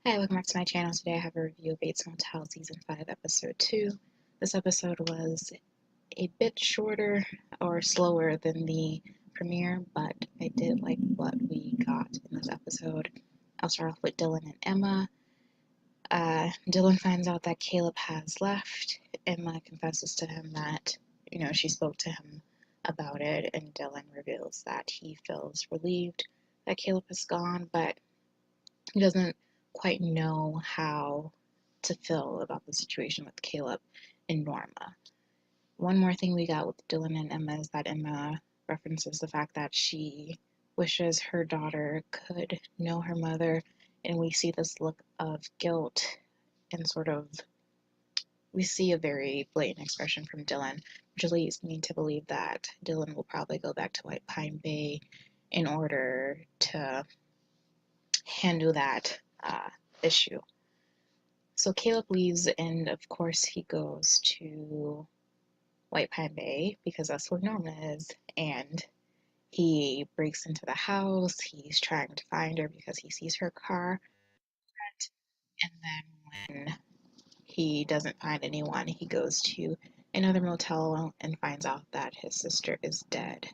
Hi, welcome back to my channel. Today I have a review of Bates Motel Season 5, Episode 2. This episode was a bit shorter or slower than the premiere, but I did like what we got in this episode. I'll start off with Dylan and Emma. Dylan finds out that Caleb has left. Emma confesses to him that, she spoke to him about it, and Dylan reveals that he feels relieved that Caleb is gone, but he doesn't quite know how to feel about the situation with Caleb and Norma. One more thing we got with Dylan and Emma is that Emma references the fact that she wishes her daughter could know her mother, and we see this look of guilt and we see a very blatant expression from Dylan, which leads me to believe that Dylan will probably go back to White Pine Bay in order to handle that issue. So Caleb leaves, and of course, he goes to White Pine Bay because that's where Norma is. And he breaks into the house. He's trying to find her because he sees her car. And then when he doesn't find anyone, he goes to another motel and finds out that his sister is dead.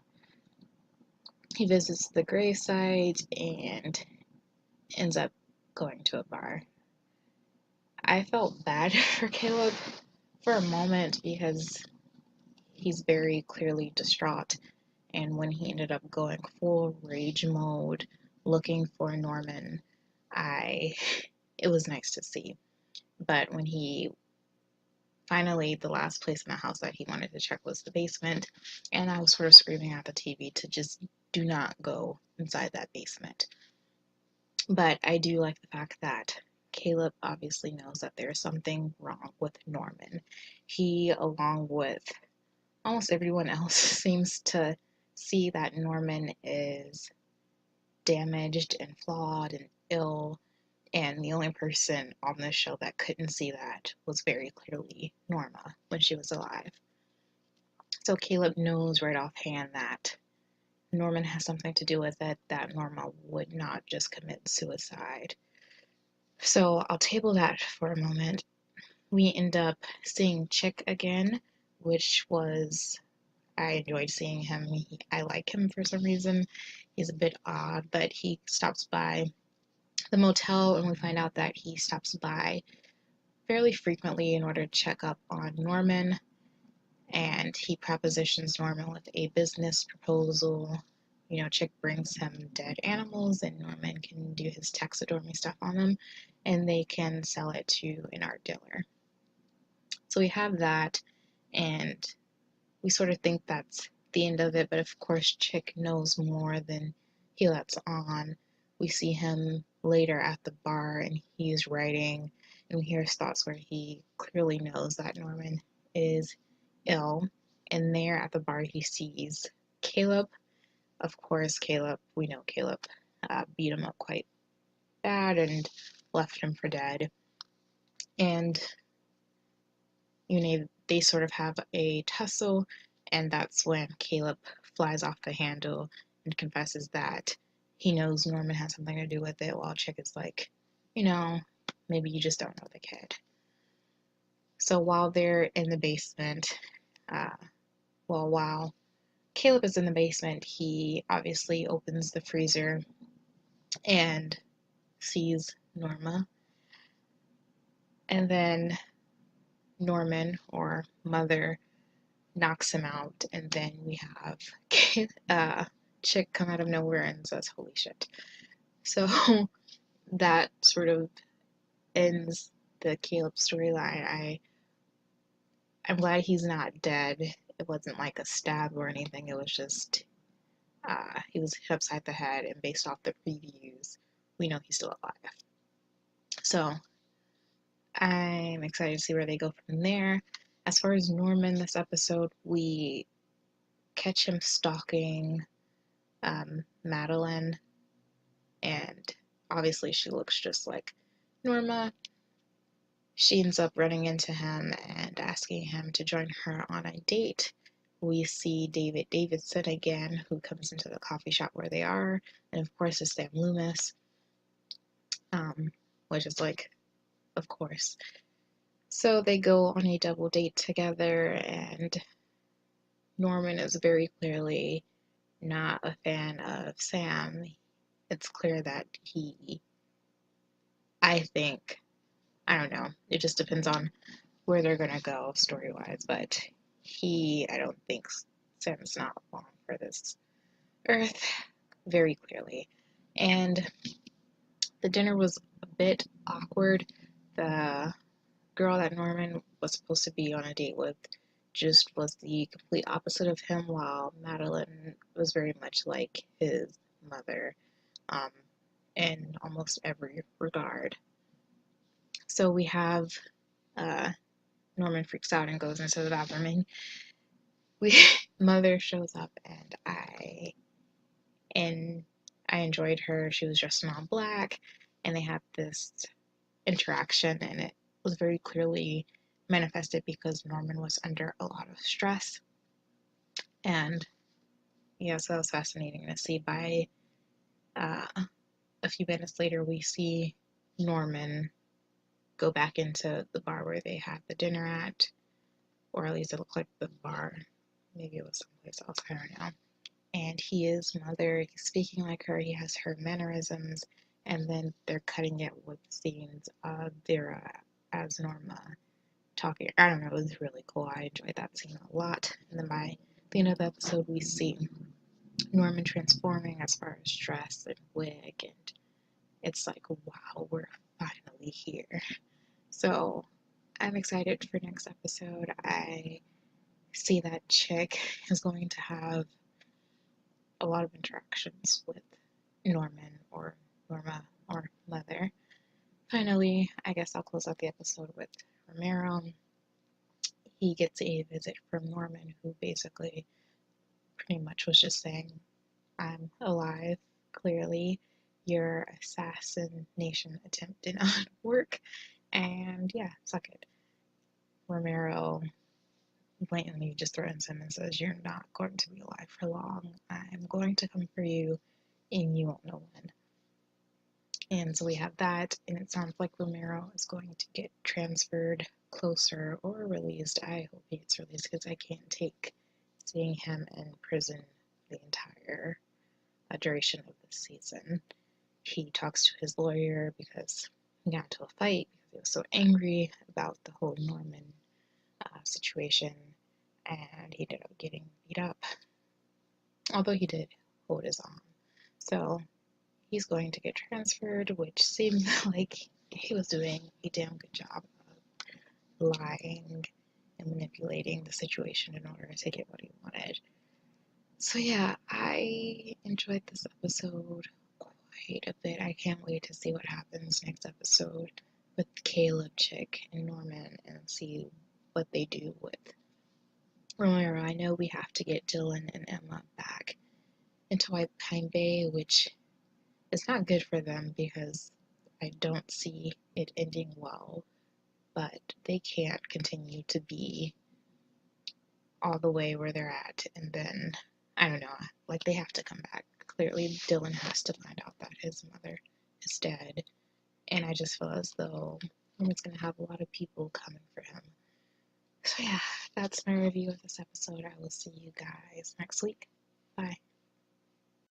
He visits the gravesite and ends up going to a bar. I felt bad for Caleb for a moment because he's very clearly distraught, and when he ended up going full rage mode looking for Norman, I it was nice to see. But when he finally, the last place in the house that he wanted to check was the basement, and I was sort of screaming at the TV to just do not go inside that basement. But I do like the fact that Caleb obviously knows that there's something wrong with Norman. He, along with almost everyone else, seems to see that Norman is damaged and flawed and ill, and the only person on this show that couldn't see that was very clearly Norma when she was alive. So Caleb knows right offhand that Norman has something to do with it, that Norma would not just commit suicide. So I'll table that for a moment. We end up seeing Chick again, which was, I enjoyed seeing him. I like him for some reason. He's a bit odd, but he stops by the motel, and we find out that he stops by fairly frequently in order to check up on Norman, and he propositions Norman with a business proposal. Chick brings him dead animals, and Norman can do his taxidermy stuff on them, and they can sell it to an art dealer. So we have that, and we sort of think that's the end of it, but of course Chick knows more than he lets on. We see him later at the bar, and he's writing, and we hear his thoughts where he clearly knows that Norman is ill. And there at the bar he sees Caleb. Of course, we know Caleb beat him up quite bad and left him for dead. And they sort of have a tussle, and that's when Caleb flies off the handle and confesses that he knows Norman has something to do with it, while Chick is like, maybe you just don't know the kid. So while they're in the basement, while Caleb is in the basement, he obviously opens the freezer and sees Norma. And then Norman, or Mother, knocks him out, and then we have Chick come out of nowhere and says, "Holy shit." So that sort of ends the Caleb storyline. I'm glad he's not dead. It wasn't like a stab or anything. It was just he was hit upside the head, and based off the previews, we know he's still alive. So I'm excited to see where they go from there. As far as Norman, this episode, we catch him stalking Madeline, and obviously she looks just like Norma. She ends up running into him and asking him to join her on a date. We see David Davidson again, who comes into the coffee shop where they are, and of course it's Sam Loomis. which is like, of course. So they go on a double date together, and Norman is very clearly not a fan of Sam. It's clear that I think, I don't know, it just depends on where they're gonna go story wise, but I don't think Sam's not long for this earth, very clearly. And the dinner was a bit awkward. The girl that Norman was supposed to be on a date with just was the complete opposite of him, while Madeline was very much like his mother, um, in almost every regard. So we have Norman freaks out and goes into the bathroom, and we mother shows up, and I enjoyed her. She was dressed in all black, and they had this interaction, and it was very clearly manifested because Norman was under a lot of stress. And yeah, so that was fascinating to see. By a few minutes later, we see Norman go back into the bar where they had the dinner at, or at least it looked like the bar. Maybe it was someplace else, I don't know. And he is mother, he's speaking like her, he has her mannerisms, and then they're cutting it with scenes of Vera as Norma talking. I don't know, it was really cool. I enjoyed that scene a lot. And then by the end of the episode, we see Norman transforming as far as dress and wig, and it's like, wow, we're finally here. So I'm excited for next episode. I see that chick is going to have a lot of interactions with Norman or Norma or Mother. Finally, I guess I'll close out the episode with Romero. He gets a visit from Norman, who basically pretty much was just saying, I'm alive, clearly. Your assassination attempt did not work, and yeah, suck it. Romero blatantly just threatens him and says, you're not going to be alive for long. I'm going to come for you, and you won't know when. And so we have that, and it sounds like Romero is going to get transferred closer or released. I hope he gets released because I can't take seeing him in prison the entire duration of the season. He talks to his lawyer because he got into a fight because he was so angry about the whole Norman situation, and he ended up getting beat up, although he did hold his own. So he's going to get transferred, which seems like he was doing a damn good job of lying and manipulating the situation in order to get what he wanted. So yeah, I enjoyed this episode quite a bit. I can't wait to see what happens next episode with Caleb, Chick, and Norman, and see what they do with Romero. I know we have to get Dylan and Emma back into White Pine Bay, which is not good for them because I don't see it ending well, but they can't continue to be all the way where they're at, and then, I don't know, like they have to come back. Clearly, Dylan has to find out that his mother is dead, and I just feel as though it's going to have a lot of people coming for him. So yeah, that's my review of this episode. I will see you guys next week.